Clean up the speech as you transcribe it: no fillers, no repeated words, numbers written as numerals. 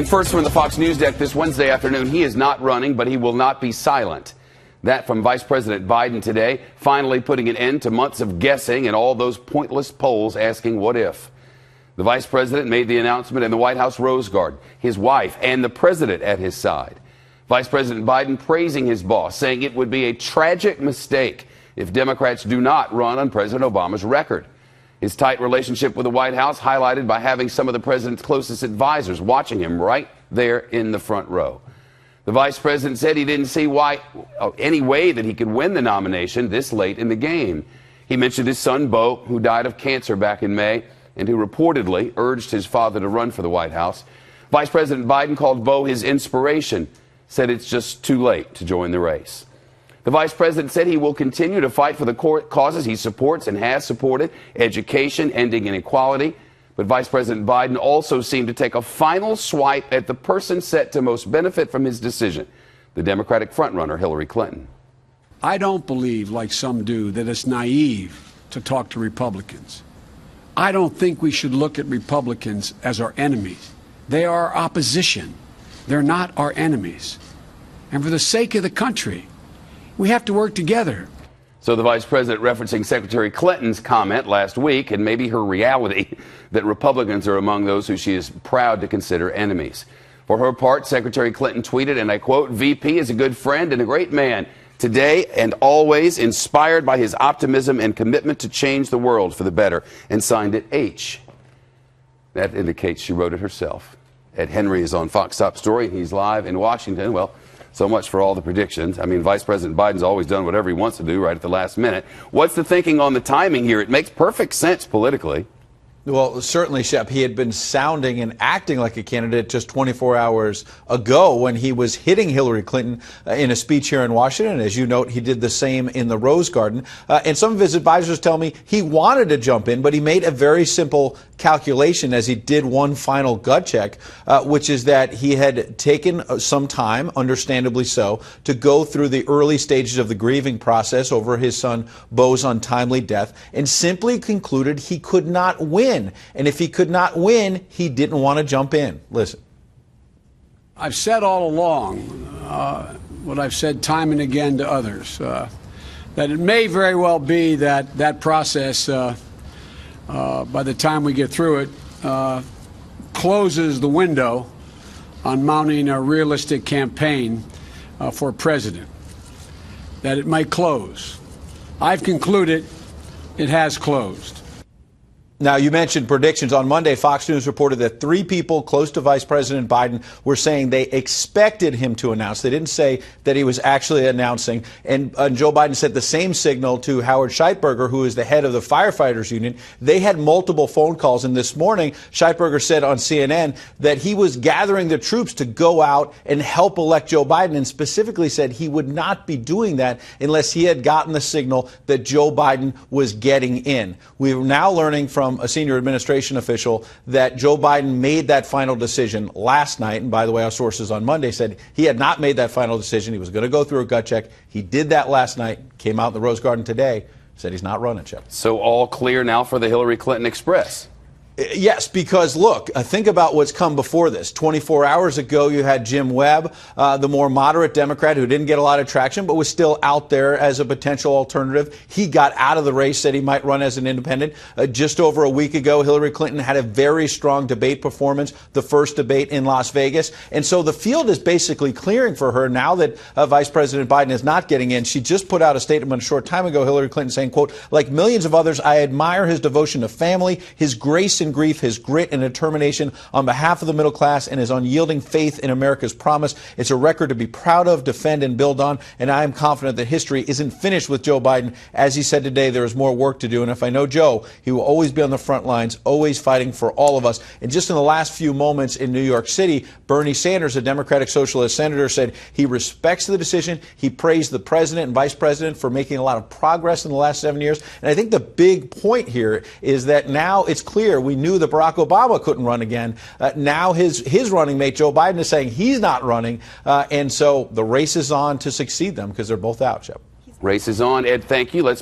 And first from the Fox News deck this Wednesday afternoon, he is not running, but he will not be silent. That from Vice President Biden today, finally putting an end to months of guessing and all those pointless polls asking what if. The vice president made the announcement in the White House Rose Garden, his wife and the president at his side. Vice President Biden praising his boss, saying it would be a tragic mistake if Democrats do not run on President Obama's record. His tight relationship with the White House highlighted by having some of the president's closest advisors watching him right there in the front row. The vice president said he didn't see any way that he could win the nomination this late in the game. He mentioned his son, Beau, who died of cancer back in May and who reportedly urged his father to run for the White House. Vice President Biden called Beau his inspiration, said it's just too late to join the race. The vice president said he will continue to fight for the causes he supports and has supported, education, ending inequality. But Vice President Biden also seemed to take a final swipe at the person set to most benefit from his decision, the Democratic frontrunner Hillary Clinton. I don't believe, like some do, that it's naive to talk to Republicans. I don't think we should look at Republicans as our enemies. They are our opposition. They're not our enemies. And for the sake of the country, we have to work together. So the vice president referencing Secretary Clinton's comment last week and maybe her reality that Republicans are among those who she is proud to consider enemies. For her part, Secretary Clinton tweeted, and I quote, "VP is a good friend and a great man, today and always inspired by his optimism and commitment to change the world for the better," and signed it H. That indicates she wrote it herself. Ed Henry is on Fox Top Story. He's live in Washington. Well, so much for all the predictions. I mean, Vice President Biden's always done whatever he wants to do right at the last minute. What's the thinking on the timing here? It makes perfect sense politically. Well, certainly, Shep, he had been sounding and acting like a candidate just 24 hours ago when he was hitting Hillary Clinton in a speech here in Washington. As you note, he did the same in the Rose Garden. And some of his advisors tell me he wanted to jump in, but he made a very simple calculation as he did one final gut check, which is that he had taken some time, understandably so, to go through the early stages of the grieving process over his son Beau's untimely death and simply concluded he could not win. And if he could not win, he didn't want to jump in. Listen. I've said all along what I've said time and again to others, that it may very well be that that process, by the time we get through it, closes the window on mounting a realistic campaign for president, that it might close. I've concluded it has closed. Now, you mentioned predictions. On Monday, Fox News reported that 3 people close to Vice President Biden were saying they expected him to announce. They didn't say that he was actually announcing. And Joe Biden sent the same signal to Howard Scheitberger, who is the head of the firefighters union. They had multiple phone calls. And this morning, Scheitberger said on CNN that he was gathering the troops to go out and help elect Joe Biden, and specifically said he would not be doing that unless he had gotten the signal that Joe Biden was getting in. We're now learning from a senior administration official that Joe Biden made that final decision last night. And by the way, our sources on Monday said he had not made that final decision. He was going to go through a gut check. He did that last night, came out in the Rose Garden today, said he's not running, Chip. So all clear now for the Hillary Clinton Express. Yes, because, look, think about what's come before this. 24 hours ago, you had Jim Webb, the more moderate Democrat who didn't get a lot of traction but was still out there as a potential alternative. He got out of the race, said he might run as an independent. Just over a week ago, Hillary Clinton had a very strong debate performance, the first debate in Las Vegas. And so the field is basically clearing for her now that Vice President Biden is not getting in. She just put out a statement a short time ago, Hillary Clinton, saying, quote, "Like millions of others, I admire his devotion to family, his grace and grief, his grit and determination on behalf of the middle class, and his unyielding faith in America's promise. It's a record to be proud of, defend, and build on. And I am confident that history isn't finished with Joe Biden. As he said today, there is more work to do. And if I know Joe, he will always be on the front lines, always fighting for all of us." And just in the last few moments in New York City, Bernie Sanders, a Democratic Socialist senator, said he respects the decision. He praised the president and vice president for making a lot of progress in the last 7 years. And I think the big point here is that now it's clear. We knew that Barack Obama couldn't run again. Now his running mate, Joe Biden, is saying he's not running. And so the race is on to succeed them because they're both out, Chip. Race is on. Ed, thank you. Let's